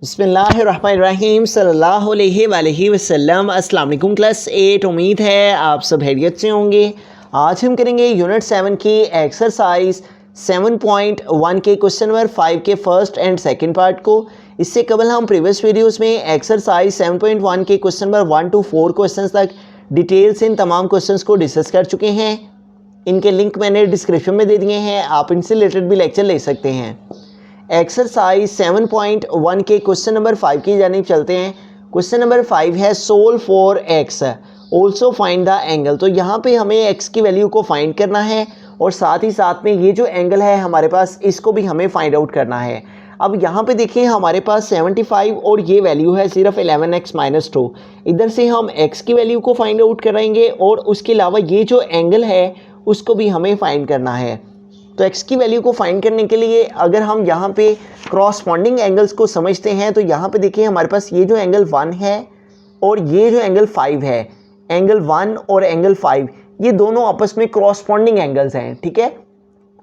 बिस्मिल्लाहिर्रहमानिर्रहीम सल्लल्लाहु अलैहि वसल्लम। अस्सलाम वालेकुम क्लास 8। उम्मीद है आप सब खैरियत से होंगे। आज हम करेंगे यूनिट 7 की एक्सरसाइज 7.1 के क्वेश्चन नंबर 5 के फर्स्ट एंड सेकंड पार्ट को। इससे कबल हम प्रीवियस वीडियोस में एक्सरसाइज 7.1 के क्वेश्चन नंबर 1 to 4 क्वेश्चन तक डिटेल से इन तमाम क्वेश्चन को डिस्कस कर चुके हैं। इनके लिंक मैंने डिस्क्रिप्शन में दे दिए हैं, आप इनसे रिलेटेड भी लेक्चर ले सकते हैं। एक्सरसाइज 7.1 के क्वेश्चन नंबर 5 की जानिब चलते हैं। क्वेश्चन नंबर 5 है solve for x also find the angle. तो यहाँ पे हमें एक्स की वैल्यू को फाइंड करना है और साथ ही साथ में ये जो एंगल है हमारे पास इसको भी हमें फाइंड आउट करना है। अब यहाँ पे देखिए हमारे पास 75 और ये वैल्यू है सिर्फ 11x - 2। इधर से हम x की वैल्यू को फाइंड आउट कराएंगे और उसके अलावा ये जो एंगल है उसको भी हमें फाइंड करना है। तो x की वैल्यू को फाइंड करने के लिए अगर हम यहाँ पे क्रॉसपॉन्डिंग एंगल्स को समझते हैं तो यहाँ पे देखिए हमारे पास ये जो एंगल 1 है और ये जो एंगल 5 है, एंगल 1 और एंगल 5 ये दोनों आपस में क्रॉसपॉन्डिंग एंगल्स हैं। ठीक है,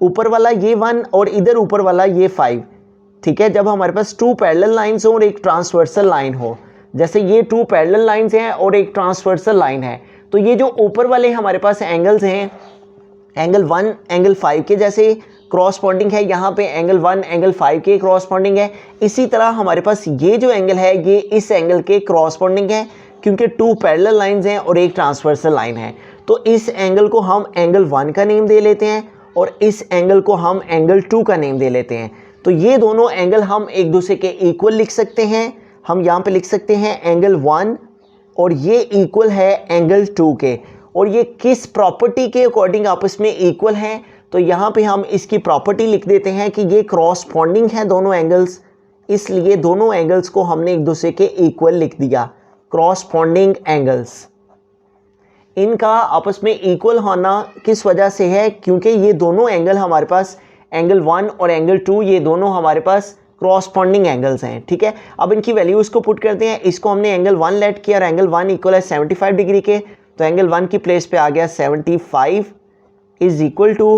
ऊपर वाला ये 1 और इधर ऊपर वाला ये 5। ठीक है, जब हमारे पास 2 पैरेलल लाइन्स हो और एक ट्रांसवर्सल लाइन हो, जैसे ये 2 पैरेलल लाइन्स हैं और एक ट्रांसवर्सल लाइन है, तो ये जो ऊपर वाले हमारे पास एंगल्स हैं एंगल 1 एंगल 5 के जैसे क्रॉसपॉन्डिंग है, यहाँ पे एंगल 1 एंगल 5 के क्रॉसपॉन्डिंग है। इसी तरह हमारे पास ये जो एंगल है ये इस एंगल के क्रॉसपॉन्डिंग है क्योंकि 2 पैरेलल लाइंस हैं और एक ट्रांसवर्सल लाइन है। तो इस एंगल को हम एंगल 1 का नेम दे लेते हैं और इस एंगल को हम एंगल 2 का नेम दे लेते हैं। तो ये दोनों एंगल हम एक दूसरे के इक्वल लिख सकते हैं। हम यहाँ पे लिख सकते हैं एंगल 1 और ये इक्वल है एंगल 2 के, और ये किस प्रॉपर्टी के अकॉर्डिंग आपस में इक्वल हैं। तो यहाँ पे हम इसकी प्रॉपर्टी लिख देते हैं कि ये क्रॉसपॉन्डिंग है दोनों एंगल्स, इसलिए दोनों एंगल्स को हमने एक दूसरे के इक्वल लिख दिया। क्रॉसपॉन्डिंग एंगल्स इनका आपस में इक्वल होना किस वजह से है, क्योंकि ये दोनों एंगल हमारे पास एंगल 1 और एंगल 2 ये दोनों हमारे पास क्रॉसपॉन्डिंग एंगल्स हैं। ठीक है, अब इनकी वैल्यूज़ को पुट करते हैं। इसको हमने एंगल 1 लेट किया और एंगल 1 इक्वल है 75 डिग्री के, तो एंगल 1 की प्लेस पे आ गया 75 इज इक्वल टू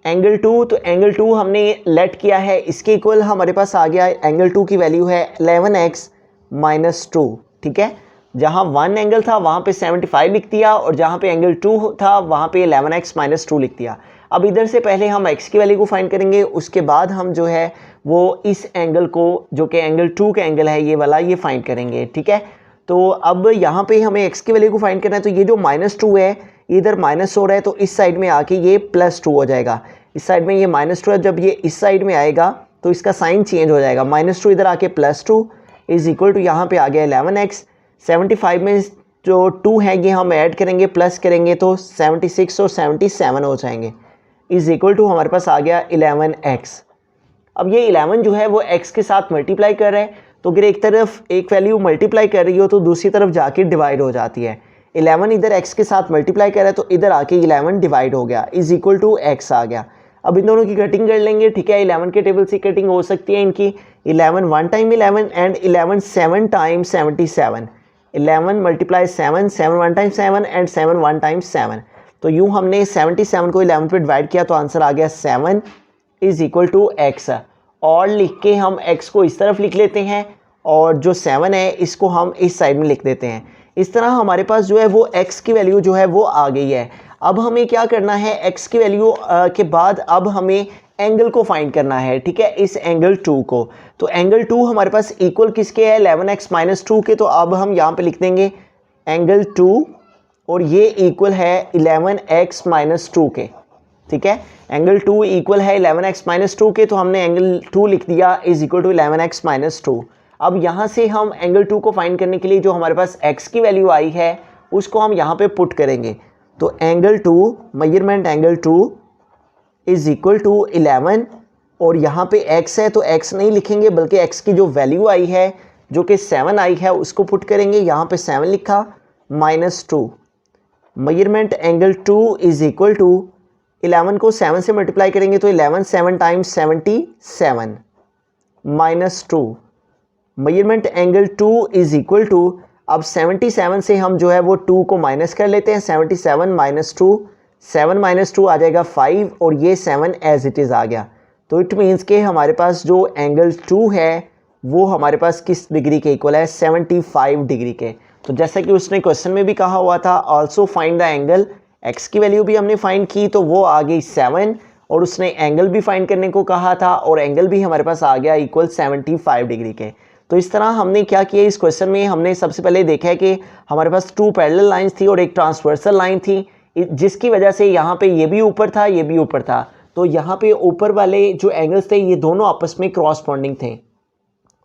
एंगल 2। तो एंगल 2 हमने लेट किया है, इसके इक्वल हमारे पास आ गया एंगल 2 की वैल्यू है 11x - 2। ठीक है, जहाँ 1 एंगल था वहाँ पे 75 लिख दिया और जहाँ पे एंगल 2 था वहाँ पे 11x - 2 लिख दिया। अब इधर से पहले हम x की वैल्यू को फाइंड करेंगे, उसके बाद हम जो है वो इस एंगल को जो कि एंगल 2 का एंगल है ये वाला ये फाइंड करेंगे। ठीक है, तो अब यहाँ पे हमें x की वैल्यू को फाइंड करना है। तो ये जो -2 है इधर माइनस हो रहा है तो इस साइड में आके ये +2 हो जाएगा। इस साइड में ये -2 है, जब ये इस साइड में आएगा तो इसका साइन चेंज हो जाएगा। -2 इधर आके +2 इज इक्वल टू यहाँ पे आ गया 11x। 75 में जो 2 है ये हम ऐड करेंगे प्लस करेंगे तो 76 और 77 हो जाएंगे, इज इक्वल टू हमारे पास आ गया 11x। अब ये 11 जो है वो x के साथ मल्टीप्लाई कर रहा है, तो अगर एक तरफ एक वैल्यू मल्टीप्लाई कर रही हो तो दूसरी तरफ जाके डिवाइड हो जाती है। 11 इधर x के साथ मल्टीप्लाई कर रहा है तो इधर आके 11 डिवाइड हो गया, इज इक्वल टू x आ गया। अब इन दोनों की कटिंग कर लेंगे। ठीक है, 11 के टेबल से कटिंग हो सकती है इनकी। 11 1 time 11 and 11 7 time 77। 11 multiply 7, 7 1 time 7 and 7 1 time 7। तो यूँ हमने 77 को 11 पे डिवाइड किया तो आंसर आ गया 7 इज इक्वल टू x। और लिख के हम x को इस तरफ लिख लेते हैं और जो 7 है इसको हम इस साइड में लिख देते हैं। इस तरह हमारे पास जो है वो x की वैल्यू जो है वो आ गई है। अब हमें क्या करना है, x की वैल्यू के बाद अब हमें एंगल को फाइंड करना है। ठीक है, इस एंगल 2 को। तो एंगल 2 हमारे पास इक्वल किसके है, 11x - 2 के। तो अब हम यहाँ पे लिख देंगे एंगल 2 और ये इक्वल है 11x - 2 के। ठीक है, एंगल 2 इक्वल है 11x - 2 के, तो हमने एंगल 2 लिख दिया इज इक्वल टू 11x - 2। अब यहाँ से हम एंगल 2 को फाइंड करने के लिए जो हमारे पास x की वैल्यू आई है उसको हम यहाँ पे पुट करेंगे। तो angle 2 measurement angle 2 is equal to 11 और यहाँ पे x है तो x नहीं लिखेंगे बल्कि x की जो वैल्यू आई है जो कि 7 आई है उसको पुट करेंगे। यहाँ पे 7 लिखा -2 measurement angle 2 is equal to 11 को 7 से मल्टीप्लाई करेंगे तो 11 7 time 77 -2 measurement angle 2 is equal to, अब 77 से हम जो है वो 2 को माइनस कर लेते हैं। 77 - 2, 7 - 2 आ जाएगा 5 और ये 7 एज इट इज़ आ गया। तो इट मीन्स के हमारे पास जो एंगल 2 है वो हमारे पास किस डिग्री के इक्वल है, 75 डिग्री के। तो जैसा कि उसने क्वेश्चन में भी कहा हुआ था, also find the angle, x की वैल्यू भी हमने फाइंड की तो वो आ गई 7, और उसने एंगल भी फाइंड करने को कहा था और एंगल भी हमारे पास आ गया इक्वल 75 डिग्री के। तो इस तरह हमने क्या किया इस क्वेश्चन में, हमने सबसे पहले देखा है कि हमारे पास 2 पैरेलल लाइंस थी और एक ट्रांसवर्सल लाइन थी, जिसकी वजह से यहाँ पे ये भी ऊपर था, ये भी ऊपर था। तो यहाँ पे ऊपर वाले जो एंगल्स थे ये दोनों आपस में क्रॉसपोंडिंग थे।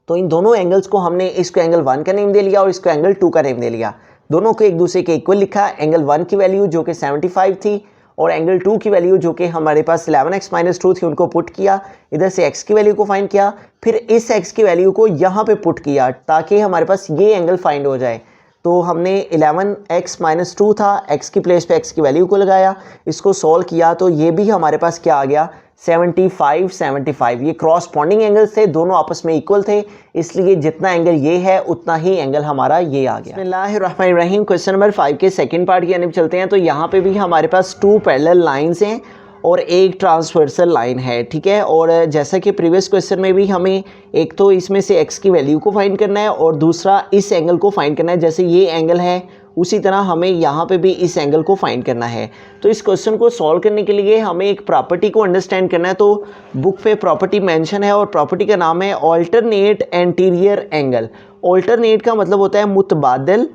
तो इन दोनों एंगल्स को हमने, इसको एंगल 1 का नेम दे लिया और इसको एंगल 2 का नेम दे लिया। दोनों को एक दूसरे के इक्वल लिखा। एंगल 1 की वैल्यू जो कि 75 थी और एंगल 2 की वैल्यू जो कि हमारे पास 11x-2 थी, उनको पुट किया। इधर से x की वैल्यू को फाइंड किया, फिर इस x की वैल्यू को यहाँ पे पुट किया ताकि हमारे पास ये एंगल फाइंड हो जाए। तो हमने 11x-2 था, x की प्लेस पे x की वैल्यू को लगाया, इसको सॉल्व किया तो ये भी हमारे पास क्या आ गया, 75। ये क्रॉसपोंडिंग एंगल्स थे, दोनों आपस में इक्वल थे, इसलिए जितना एंगल ये है उतना ही एंगल हमारा ये आ गया। बिस्मिल्लाहिर्रहमानिर्रहीम। क्वेश्चन नंबर 5 के सेकंड पार्ट की तरफ चलते हैं। तो यहाँ पे भी हमारे पास 2 पैरेलल लाइंस हैं और एक ट्रांसवर्सल लाइन है, ठीक है। और जैसा कि प्रीवियस क्वेश्चन में भी हमें एक तो इसमें से x की वैल्यू को फाइंड करना है और दूसरा इस एंगल को फाइंड करना है। जैसे ये एंगल है उसी तरह हमें यहाँ पे भी इस एंगल को फाइंड करना है। तो इस क्वेश्चन को सॉल्व करने के लिए हमें एक प्रॉपर्टी को अंडरस्टैंड करना है। तो बुक पे प्रॉपर्टी मेंशन है और प्रॉपर्टी का नाम है ऑल्टरनेट एंटीरियर एंगल। ऑल्टरनेट का मतलब होता है मुतबादल,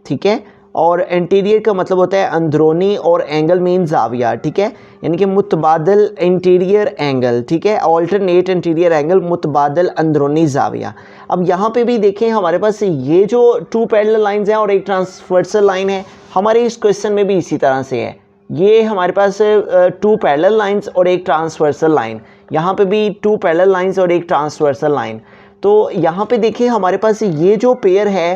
ठीक है, और एंटीरियर का मतलब होता है अंदरूनी, और एंगल मीन जाविया, ठीक है, यानी कि मुतबादल इंटीरियर एंगल, ठीक है। ऑल्टरनेट इंटीरियर एंगल, मुतबादल अंदरूनी जाविया। अब यहाँ पे भी देखें हमारे पास ये जो 2 पैरेलल लाइंस हैं और एक ट्रांसवर्सल लाइन है, हमारे इस क्वेश्चन में भी इसी तरह से है। ये हमारे पास 2 पैरेलल लाइंस और एक ट्रांसवर्सल लाइन, यहाँ पे भी 2 पैरेलल लाइंस और एक ट्रांसवर्सल लाइन। तो यहाँ पे देखिए हमारे पास ये जो पेयर है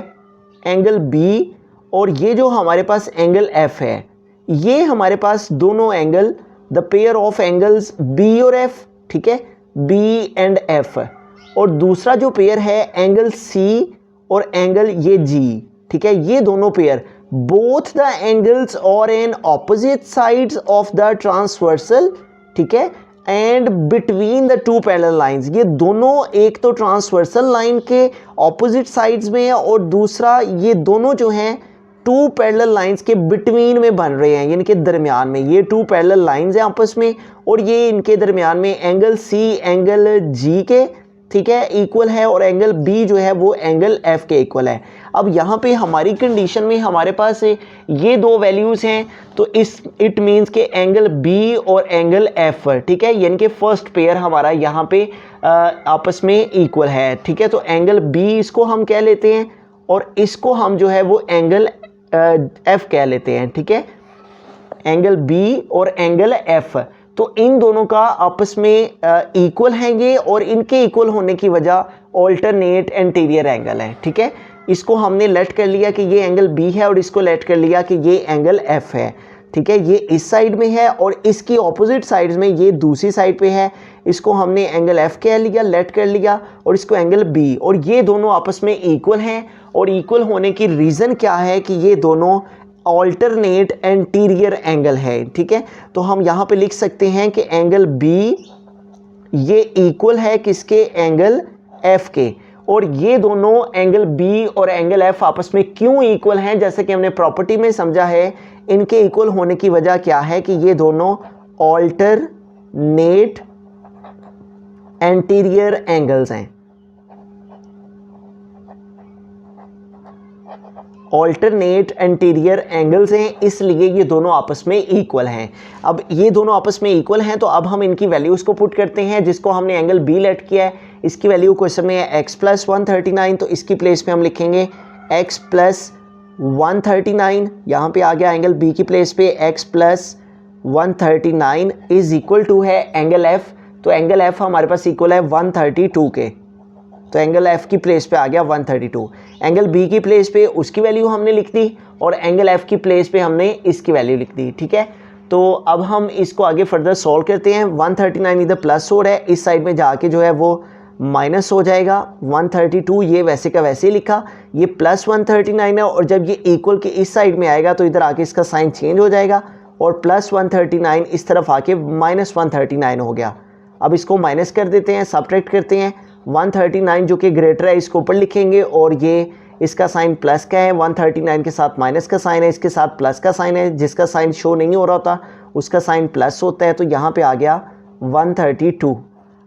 एंगल बी और ये जो हमारे पास एंगल एफ है, ये हमारे पास दोनों angle, the pair of angles B और एफ, ठीक है, बी एंड एफ। और दूसरा जो पेयर है एंगल सी और एंगल ये जी, ठीक है, ये दोनों पेयर, बोथ द एंगल्स और in opposite sides of the transversal, ठीक है, and between the 2 parallel lines. ये दोनों एक तो ट्रांसवर्सल लाइन के ऑपोजिट साइड्स में है और दूसरा ये दोनों जो हैं 2 पैरेलल लाइंस के बिटवीन में बन रहे हैं, यानी कि दरमियान में। ये 2 पैरेलल लाइंस हैं आपस में और ये इनके दरमियान में एंगल सी एंगल जी के, ठीक है, इक्वल है और एंगल बी जो है वो एंगल एफ के इक्वल है। अब यहाँ पे हमारी कंडीशन में हमारे पास ये 2 वैल्यूज़ हैं, तो इट मीन्स के एंगल बी और एंगल एफ, ठीक है, यानी कि फर्स्ट पेयर हमारा यहाँ पे आपस में इक्वल है, ठीक है। तो एंगल बी इसको हम कह लेते हैं और इसको हम जो है वो एंगल एफ कह लेते हैं, ठीक है, एंगल बी और एंगल एफ। तो इन दोनों का आपस में इक्वल हैं ये, और इनके इक्वल होने की वजह ऑल्टरनेट एंटीरियर एंगल है, ठीक है। इसको हमने लेट कर लिया कि ये एंगल बी है और इसको लेट कर लिया कि ये एंगल एफ है, ठीक है। ये इस साइड में है और इसकी ऑपोजिट साइड्स में ये दूसरी साइड पे है, इसको हमने एंगल एफ कह लिया, लेट कर लिया, और इसको एंगल बी, और ये दोनों आपस में इक्वल हैं। और इक्वल होने की रीज़न क्या है कि ये दोनों ऑल्टरनेट एंटीरियर एंगल है, ठीक है। तो हम यहाँ पे लिख सकते हैं कि एंगल बी ये इक्वल है किसके, एंगल एफ के। और ये दोनों एंगल बी और एंगल एफ आपस में क्यों इक्वल हैं, जैसे कि हमने प्रॉपर्टी में समझा है, इनके इक्वल होने की वजह क्या है कि ये दोनों ऑल्टरनेट एंटीरियर एंगल्स हैं। ऑल्टरनेट एंटीरियर एंगल्स हैं, इसलिए ये दोनों आपस में इक्वल हैं। अब ये दोनों आपस में इक्वल हैं तो अब हम इनकी वैल्यूज़ को पुट करते हैं, जिसको हमने एंगल बी लेट किया है। इसकी वैल्यू क्वेश्चन में है x + 139, तो इसकी प्लेस पे हम लिखेंगे x + 139। यहाँ पे आ गया एंगल बी की प्लेस पे x + 139 इज इक्वल टू है एंगल एफ। तो एंगल एफ हमारे पास इक्वल है 132 के, तो एंगल एफ की प्लेस पे आ गया 132। एंगल बी की प्लेस पे उसकी वैल्यू हमने लिख दी और एंगल एफ की प्लेस पे हमने इसकी वैल्यू लिख दी, ठीक है। तो अब हम इसको आगे फर्दर सॉल्व करते हैं। 139 इधर प्लस हो रहा है, इस साइड में जाके जो है वो माइनस हो जाएगा। 132 ये वैसे का वैसे ही लिखा, ये प्लस 139 है, और जब ये इक्वल के इस साइड में आएगा तो इधर आके इसका साइन चेंज हो जाएगा और प्लस 139 इस तरफ आके माइनस 139 हो गया। अब इसको माइनस कर देते हैं, सब्ट्रैक्ट करते हैं, 139 जो कि ग्रेटर है इसको ऊपर लिखेंगे और ये इसका साइन प्लस का है, 139 के साथ माइनस का साइन है, इसके साथ प्लस का साइन है, जिसका साइन शो नहीं हो रहा होता उसका साइन प्लस होता है, तो यहाँ पे आ गया 132।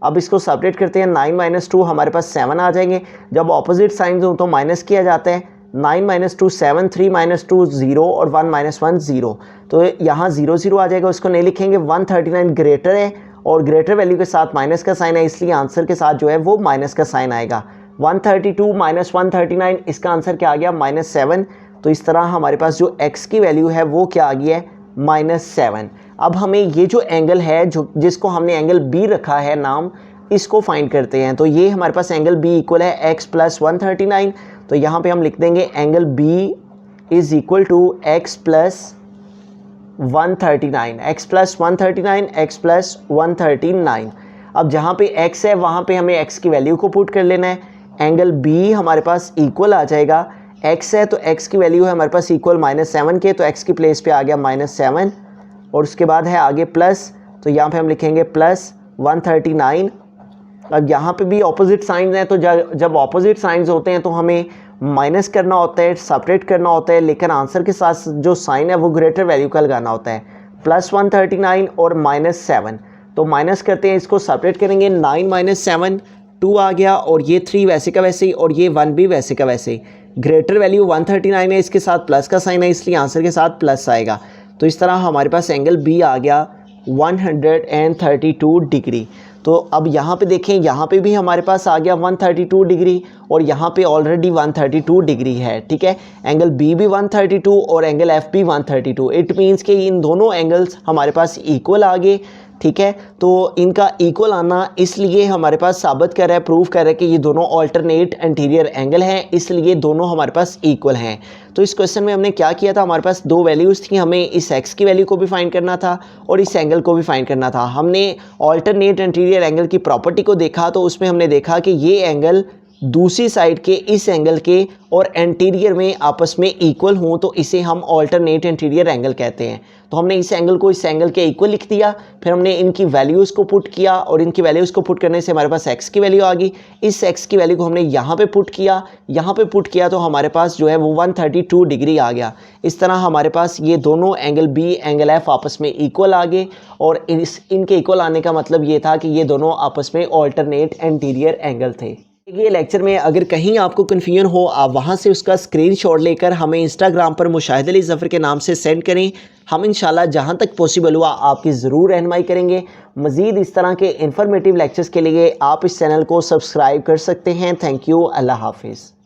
अब इसको सेपरेट करते हैं, 9 माइनस 2 हमारे पास 7 आ जाएंगे। जब ऑपोजिट साइन हो तो माइनस किया जाता है, 9 माइनस 2 7, 3 माइनस 2 0 और 1 माइनस 1 0, तो यहाँ 0 0 आ जाएगा, उसको नहीं लिखेंगे। 139 ग्रेटर है और ग्रेटर वैल्यू के साथ माइनस का साइन है, इसलिए आंसर के साथ जो है वो माइनस का साइन आएगा। 132 माइनस 139 इसका आंसर क्या आ गया, -7। तो इस तरह हमारे पास जो x की वैल्यू है वो क्या आ गई है, -7। अब हमें ये जो एंगल है जो जिसको हमने एंगल B रखा है नाम, इसको फाइंड करते हैं। तो ये हमारे पास एंगल B इक्वल है x प्लस 139, तो यहाँ पे हम लिख देंगे angle B is equal to x plus 139, x plus 139, x plus 139। अब जहाँ पे x है वहाँ पे हमें x की वैल्यू को पुट कर लेना है। एंगल B हमारे पास इक्वल आ जाएगा, x है तो x की वैल्यू है हमारे पास इक्वल -7 के, तो x की प्लेस पे आ गया -7 और उसके बाद है आगे प्लस, तो यहाँ पे हम लिखेंगे प्लस 139। अब यहाँ पे भी ऑपोजिट साइंस हैं, तो जब ऑपोजिट साइंस होते हैं तो हमें माइनस करना होता है, सेपरेट करना होता है, लेकिन आंसर के साथ जो साइन है वो ग्रेटर वैल्यू का लगाना होता है। प्लस 139 और -7, तो माइनस करते हैं, इसको सेपरेट करेंगे, 9 माइनस 7 2 आ गया और ये 3 वैसे का वैसे ही और ये 1 भी वैसे का वैसे ही। ग्रेटर वैल्यू 139 है, इसके साथ प्लस का साइन है, इसलिए आंसर के साथ प्लस आएगा। तो इस तरह हमारे पास एंगल B आ गया 132 डिग्री। तो अब यहाँ पे देखें, यहाँ पे भी हमारे पास आ गया 132 डिग्री और यहाँ पे ऑलरेडी 132 डिग्री है, ठीक है। एंगल B भी 132 और एंगल F भी 132। इट मीन्स कि इन दोनों एंगल्स हमारे पास इक्वल आ गए, ठीक है। तो इनका इक्वल आना इसलिए हमारे पास साबित कर रहा है, प्रूव कर रहा है कि ये दोनों अल्टरनेट एंटीरियर एंगल हैं, इसलिए दोनों हमारे पास इक्वल हैं। तो इस क्वेश्चन में हमने क्या किया था, हमारे पास दो वैल्यूज़ थी, हमें इस x की वैल्यू को भी फाइंड करना था और इस एंगल को भी फाइंड करना था। हमने अल्टरनेट एंटीरियर एंगल की प्रॉपर्टी को देखा, तो उसमें हमने देखा कि ये एंगल दूसरी साइड के इस एंगल के और एंटीरियर में आपस में इक्वल हों तो इसे हम अल्टरनेट एंटीरियर एंगल कहते हैं। तो हमने इस एंगल को इस एंगल के इक्वल लिख दिया, फिर हमने इनकी वैल्यूज़ को पुट किया और इनकी वैल्यूज़ को पुट करने से हमारे पास x की वैल्यू आ गई। इस x की वैल्यू को हमने यहाँ पे पुट किया, तो हमारे पास जो है वो 132 डिग्री आ गया। इस तरह हमारे पास ये दोनों एंगल B एंगल F आपस में इक्वल आ गए और इनके इक्वल आने का मतलब ये था कि ये दोनों आपस में अल्टरनेट एंटीरियर एंगल थे। ये लेक्चर में अगर कहीं आपको कन्फ्यूजन हो, आप वहाँ से उसका स्क्रीनशॉट लेकर हमें इंस्टाग्राम पर मुशाहिद अली ज़फ़र के नाम से सेंड करें। हम इंशाल्लाह जहाँ तक पॉसिबल हुआ आपकी ज़रूर रहनुमाई करेंगे। मज़ीद इस तरह के इंफॉर्मेटिव लेक्चर्स के लिए आप इस चैनल को सब्सक्राइब कर सकते हैं। थैंक यू, अल्लाह हाफिज़।